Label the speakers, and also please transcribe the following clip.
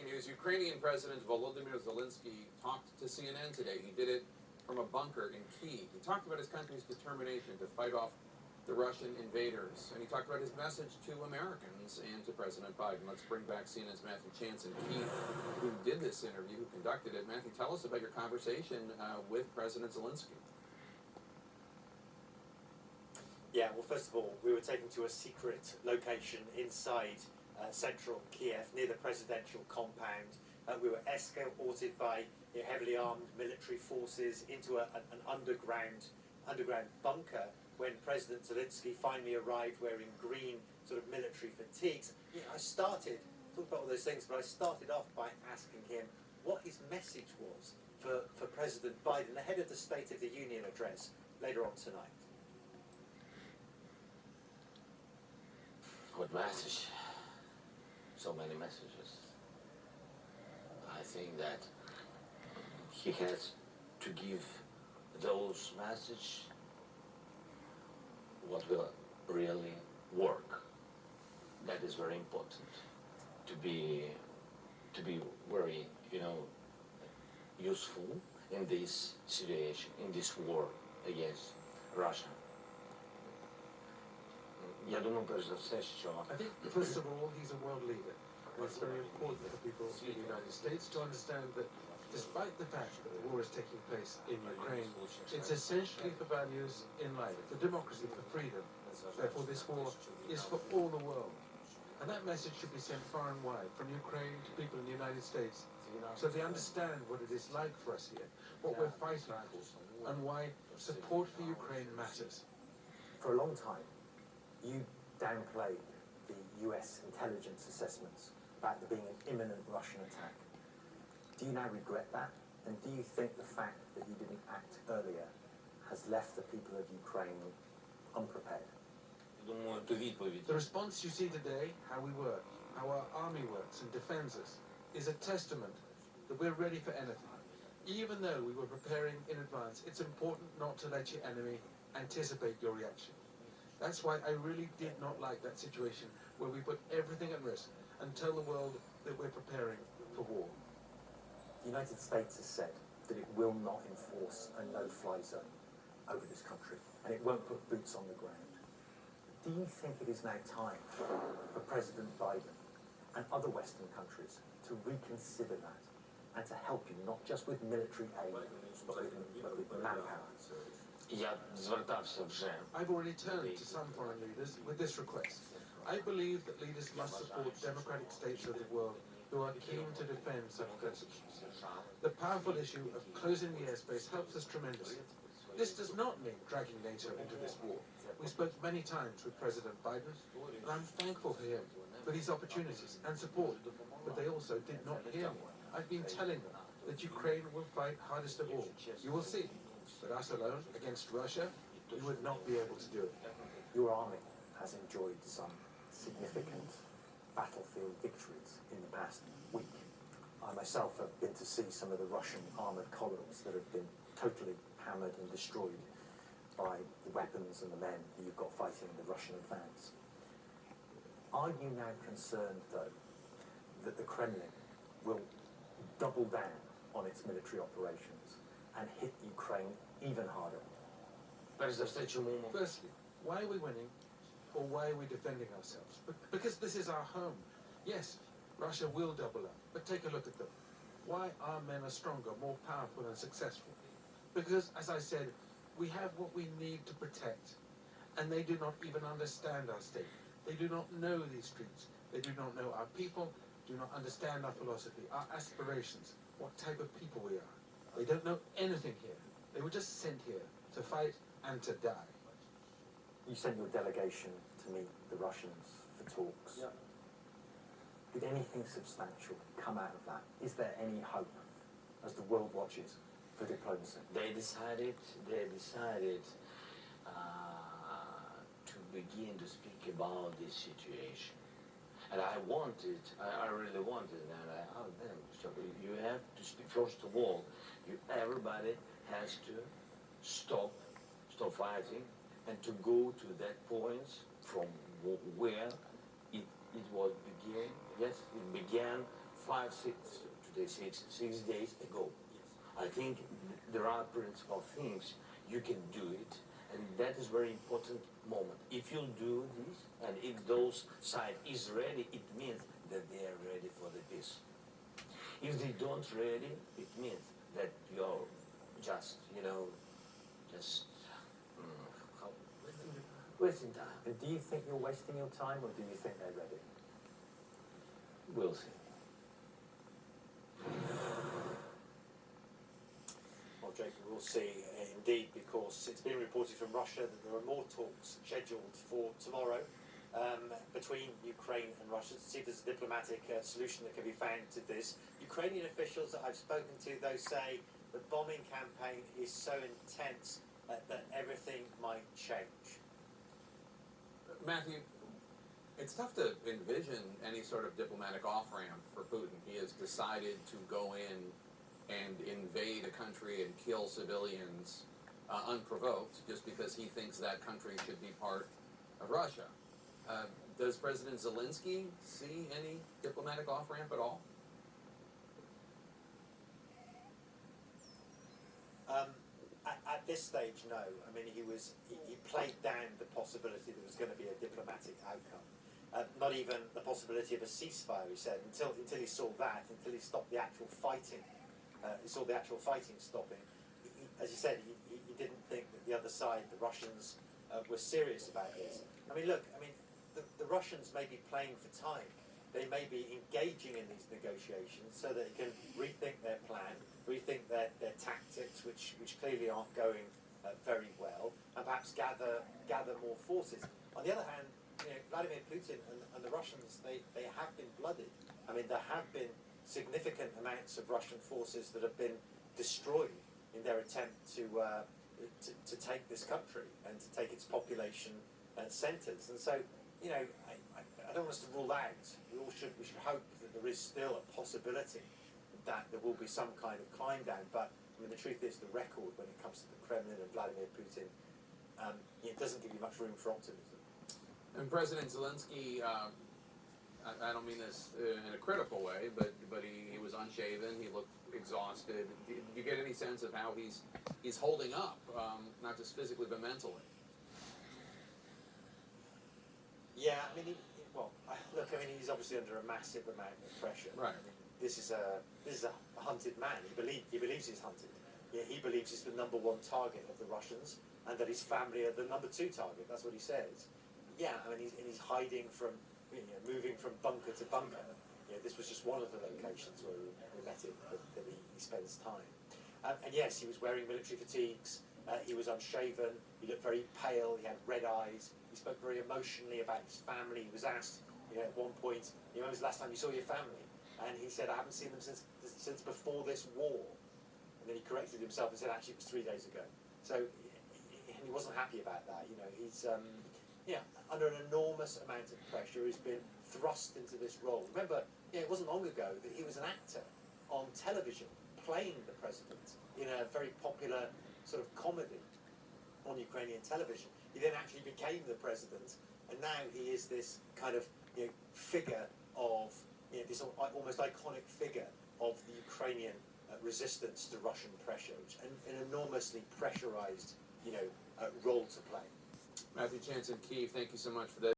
Speaker 1: breaking news. Ukrainian President Volodymyr Zelensky talked to CNN today. He did it from a bunker in Kyiv. He talked about his country's determination to fight off the Russian invaders, and he talked about his message to Americans and to President Biden. Let's bring back CNN's Matthew Chance in Kyiv, who did this interview, who conducted it. Matthew, tell us about your conversation with President Zelensky.
Speaker 2: Yeah, well, first of all, we were taken to a secret location inside central Kiev, near the presidential compound. We were escorted by heavily armed military forces into an underground bunker when President Zelensky finally arrived wearing green sort of military fatigues. I talked about all those things, but I started off by asking him what his message was for President Biden ahead of the State of the Union address later on tonight.
Speaker 3: What message? So many messages. I think that he has to give those messages what will really work. That is very important. To be very, useful in this situation, in this war against Russia. Я думаю, перш за все, що
Speaker 4: I think, first of all, he's a world leader. And it's very important for people in the United States to understand that despite the fact that the war is taking place in Ukraine, it's essentially for values in life, for democracy, for freedom. Therefore, this war is for all the world. And that message should be sent far and wide, from Ukraine to people in the United States, so they understand what it is like for us here, what we're fighting for, and why support for Ukraine matters.
Speaker 2: For a long time, you downplayed the US intelligence assessments about there being an imminent Russian attack. Do you now regret that? And do you think the fact that you didn't act earlier has left the people of Ukraine unprepared?
Speaker 4: The response you see today, how we work, how our army works and defends us, is a testament that we're ready for anything. Even though we were preparing in advance, it's important not to let your enemy anticipate your reaction. That's why I really did not like that situation where we put everything at risk and tell the world that we're preparing for war.
Speaker 2: The United States has said that it will not enforce a no-fly zone over this country, and it won't put boots on the ground. Do you think it is now time for President Biden and other Western countries to reconsider that and to help you, not just with military aid, but with manpower?
Speaker 4: I've already turned to some foreign leaders with this request. I believe that leaders must support democratic states of the world who are keen to defend such principles. The powerful issue of closing the airspace helps us tremendously. This does not mean dragging NATO into this war. We spoke many times with President Biden, and I'm thankful for him for these opportunities and support, but they also did not hear me. I've been telling them that Ukraine will fight hardest of all. You will see. But us alone against Russia, we would not be able to do it.
Speaker 2: Your army has enjoyed some significant battlefield victories in the past week. I myself have been to see some of the Russian armoured columns that have been totally hammered and destroyed by the weapons and the men who you've got fighting the Russian advance. Are you now concerned, though, that the Kremlin will double down on its military operations and hit Ukraine even harder?
Speaker 4: Firstly, why are we winning, or why are we defending ourselves? Because this is our home. Yes, Russia will double up, but take a look at them. Why our men are stronger, more powerful and successful? Because, as I said, we have what we need to protect, and they do not even understand our state. They do not know these streets. They do not know our people, do not understand our philosophy, our aspirations, what type of people we are. They don't know anything here. They were just sent here to fight and to die.
Speaker 2: You sent your delegation to meet the Russians for talks.
Speaker 3: Yeah.
Speaker 2: Did anything substantial come out of that? Is there any hope as the world watches for diplomacy?
Speaker 3: They decided to begin to speak about this situation. And I really wanted, and I asked them, so you have to speak, first of all, everybody has to stop fighting and to go to that point from where it was beginning. Yes, it began 6 days ago. I think there are principal things you can do it, and that is very important moment. If you do this, and if those side is ready, it means that they are ready for the peace. If they don't ready, it means that you're just, just how- wasting time.
Speaker 2: And do you think you're wasting your time, or do you think they're ready?
Speaker 3: We'll see.
Speaker 2: Well, Jacob, we'll see indeed, because it's been reported from Russia that there are more talks scheduled for tomorrow between Ukraine and Russia to see if there's a diplomatic solution that can be found to this. Ukrainian officials that I've spoken to, though, say the bombing campaign is so intense that everything might change.
Speaker 1: Matthew, it's tough to envision any sort of diplomatic off-ramp for Putin. He has decided to go in and invade a country and kill civilians unprovoked just because he thinks that country should be part of Russia. Does President Zelensky see any diplomatic off-ramp at all?
Speaker 2: At this stage, no. I mean, he played down the possibility there was going to be a diplomatic outcome. Not even the possibility of a ceasefire, he said, until he saw that, until he stopped the actual fighting. He saw the actual fighting stopping. As he said, he didn't think that the other side, the Russians, were serious about this. I mean, look, the Russians may be playing for time. They may be engaging in these negotiations so that they can rethink their plan, rethink their tactics, which clearly aren't going very well, and perhaps gather more forces. On the other hand, Vladimir Putin and the Russians, they have been blooded. I mean, there have been significant amounts of Russian forces that have been destroyed in their attempt to take this country and to take its population centres. And so, I don't want us to rule out. We should hope that there is still a possibility that there will be some kind of climb down. But I mean, the truth is, the record when it comes to the Kremlin and Vladimir Putin, it doesn't give you much room for optimism.
Speaker 1: And President Zelensky, I don't mean this in a critical way, but he was unshaven. He looked exhausted. Did you get any sense of how he's holding up, not just physically but mentally?
Speaker 2: Yeah, I mean, he's obviously under a massive amount of pressure.
Speaker 1: Right.
Speaker 2: I mean, this is a hunted man. He believes he's hunted. Yeah, he believes he's the number one target of the Russians, and that his family are the number two target. That's what he says. Yeah, I mean, he's hiding from, moving from bunker to bunker. This was just one of the locations where we met him, that he spends time. And yes, he was wearing military fatigues. He was unshaven. He looked very pale. He had red eyes. He spoke very emotionally about his family. He was asked, at one point, when was the last time you saw your family? And he said, I haven't seen them since before this war. And then he corrected himself and said, actually, it was 3 days ago. So he wasn't happy about that. He's under an enormous amount of pressure. He's been thrust into this role. Remember, it wasn't long ago that he was an actor on television playing the president in a very popular sort of comedy on Ukrainian television. He then actually became the president, and now he is this kind of figure of this almost iconic figure of the Ukrainian resistance to Russian pressure, an enormously pressurized role to play.
Speaker 1: Matthew Chance in Kyiv, thank you so much for this.